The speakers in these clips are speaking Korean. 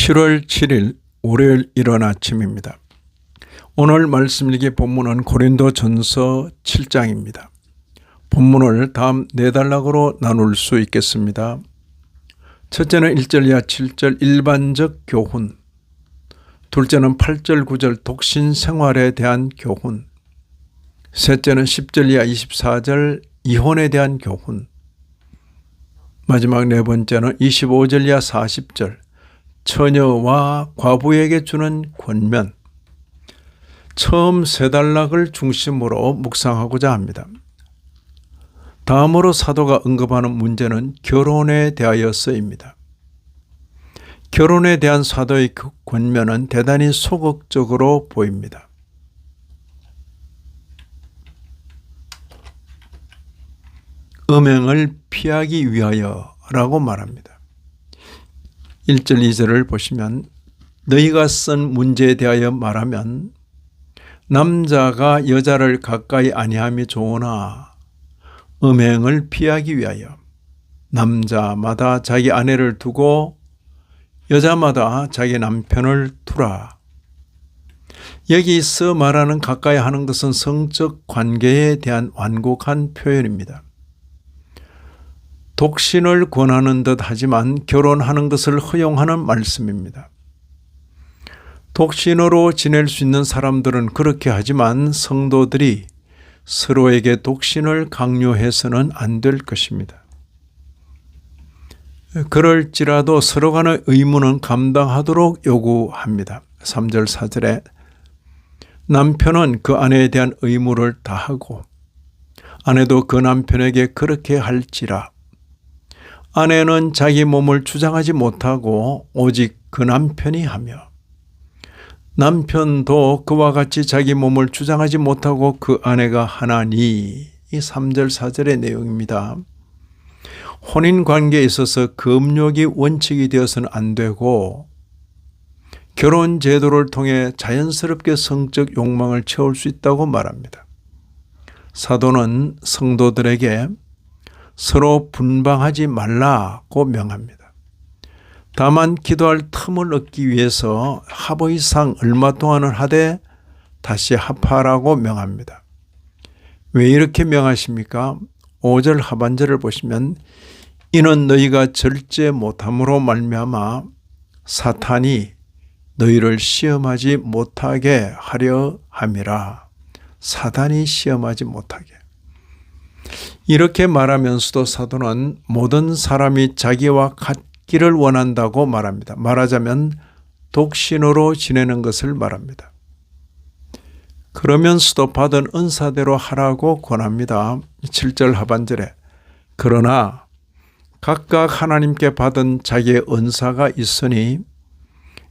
7월 7일 월요일 이른 아침입니다. 오늘 말씀 읽기 본문은 고린도전서 7장입니다. 본문을 다음 4단락으로 나눌 수 있겠습니다. 첫째는 1절 이하 7절 일반적 교훈, 둘째는 8절 9절 독신 생활에 대한 교훈, 셋째는 10절 이하 24절 이혼에 대한 교훈, 마지막 네 번째는 25절 이하 40절 처녀와 과부에게 주는 권면. 처음 3단락을 중심으로 묵상하고자 합니다. 다음으로 사도가 언급하는 문제는 결혼에 대하여서입니다. 결혼에 대한 사도의 권면은 대단히 소극적으로 보입니다. 음행을 피하기 위하여라고 말합니다. 1절 2절을 보시면 너희가 쓴 문제에 대하여 말하면 남자가 여자를 가까이 아니함이 좋으나 음행을 피하기 위하여 남자마다 자기 아내를 두고 여자마다 자기 남편을 두라. 여기서 말하는 가까이 하는 것은 성적 관계에 대한 완곡한 표현입니다. 독신을 권하는 듯 하지만 결혼하는 것을 허용하는 말씀입니다. 독신으로 지낼 수 있는 사람들은 그렇게 하지만 성도들이 서로에게 독신을 강요해서는 안 될 것입니다. 그럴지라도 서로 간의 의무는 감당하도록 요구합니다. 3절 4절에 남편은 그 아내에 대한 의무를 다하고 아내도 그 남편에게 그렇게 할지라. 아내는 자기 몸을 주장하지 못하고 오직 그 남편이 하며 남편도 그와 같이 자기 몸을 주장하지 못하고 그 아내가 하나니. 이 3절 4절의 내용입니다. 혼인관계에 있어서 금욕이 원칙이 되어서는 안 되고 결혼 제도를 통해 자연스럽게 성적 욕망을 채울 수 있다고 말합니다. 사도는 성도들에게 서로 분방하지 말라고 명합니다. 다만 기도할 틈을 얻기 위해서 합의 이상 얼마 동안은 하되 다시 합하라고 명합니다. 왜 이렇게 명하십니까? 5절 하반절을 보시면 이는 너희가 절제 못함으로 말미암아 사탄이 너희를 시험하지 못하게 하려 함이라. 사단이 시험하지 못하게. 이렇게 말하면서도 사도는 모든 사람이 자기와 같기를 원한다고 말합니다. 말하자면 독신으로 지내는 것을 말합니다. 그러면서도 받은 은사대로 하라고 권합니다. 7절 하반절에 그러나 각각 하나님께 받은 자기의 은사가 있으니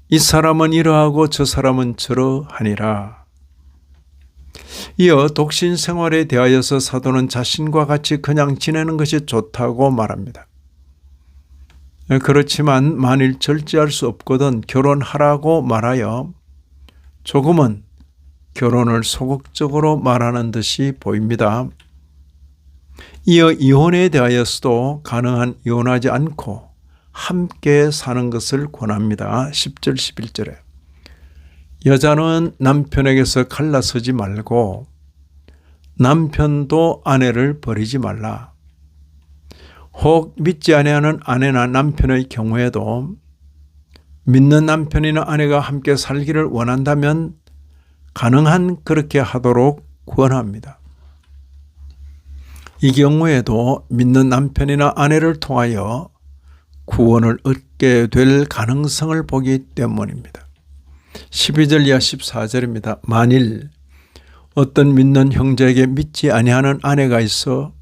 이 사람은 이러하고 저 사람은 저러하니라. 이어 독신 생활에 대하여서 사도는 자신과 같이 그냥 지내는 것이 좋다고 말합니다. 그렇지만 만일 절제할 수 없거든 결혼하라고 말하여 조금은 결혼을 소극적으로 말하는 듯이 보입니다. 이어 이혼에 대하여서도 가능한 이혼하지 않고 함께 사는 것을 권합니다. 10절 11절에 여자는 남편에게서 갈라서지 말고 남편도 아내를 버리지 말라. 혹 믿지 아니하는 아내나 남편의 경우에도 믿는 남편이나 아내가 함께 살기를 원한다면 가능한 그렇게 하도록 권합니다. 이 경우에도 믿는 남편이나 아내를 통하여 구원을 얻게 될 가능성을 보기 때문입니다. 12절 이하 14절입니다. 만일 어떤 믿는 형제에게 믿지 아니하는 아내가 있어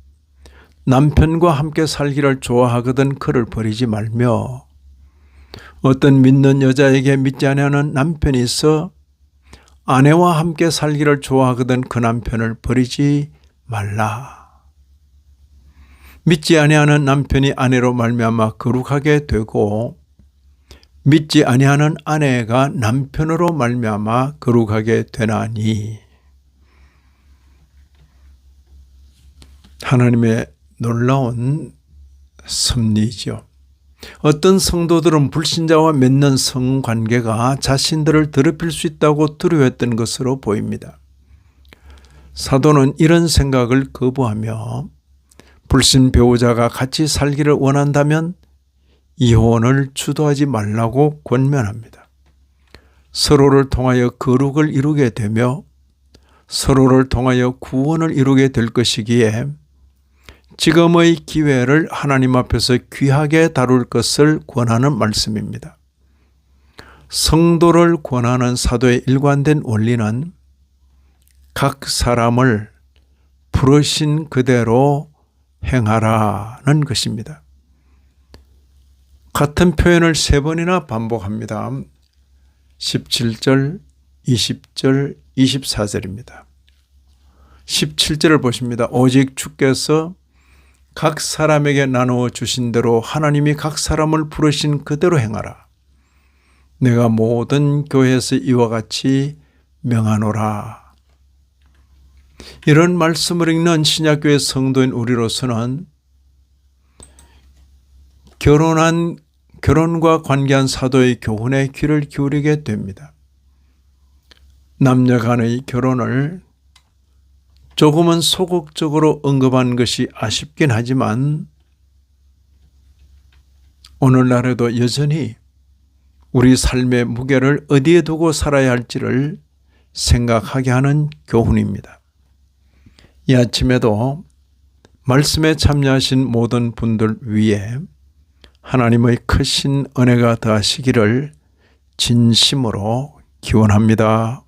남편과 함께 살기를 좋아하거든 그를 버리지 말며 어떤 믿는 여자에게 믿지 아니하는 남편이 있어 아내와 함께 살기를 좋아하거든 그 남편을 버리지 말라. 믿지 아니하는 남편이 아내로 말미암아 거룩하게 되고 믿지 아니하는 아내가 남편으로 말미암아 거룩하게 되나니. 하나님의 놀라운 섭리죠. 어떤 성도들은 불신자와 맺는 성관계가 자신들을 더럽힐 수 있다고 두려워했던 것으로 보입니다. 사도는 이런 생각을 거부하며 불신 배우자가 같이 살기를 원한다면 이혼을 주도하지 말라고 권면합니다. 서로를 통하여 거룩을 이루게 되며 서로를 통하여 구원을 이루게 될 것이기에 지금의 기회를 하나님 앞에서 귀하게 다룰 것을 권하는 말씀입니다. 성도를 권하는 사도의 일관된 원리는 각 사람을 부르신 그대로 행하라는 것입니다. 같은 표현을 3번이나 반복합니다. 17절, 20절, 24절입니다. 17절을 보십니다. 오직 주께서 각 사람에게 나누어 주신 대로 하나님이 각 사람을 부르신 그대로 행하라. 내가 모든 교회에서 이와 같이 명하노라. 이런 말씀을 읽는 신약교회 성도인 우리로서는 결혼과 관계한 사도의 교훈에 귀를 기울이게 됩니다. 남녀 간의 결혼을 조금은 소극적으로 언급한 것이 아쉽긴 하지만 오늘날에도 여전히 우리 삶의 무게를 어디에 두고 살아야 할지를 생각하게 하는 교훈입니다. 이 아침에도 말씀에 참여하신 모든 분들 위에 하나님의 크신 은혜가 더하시기를 진심으로 기원합니다.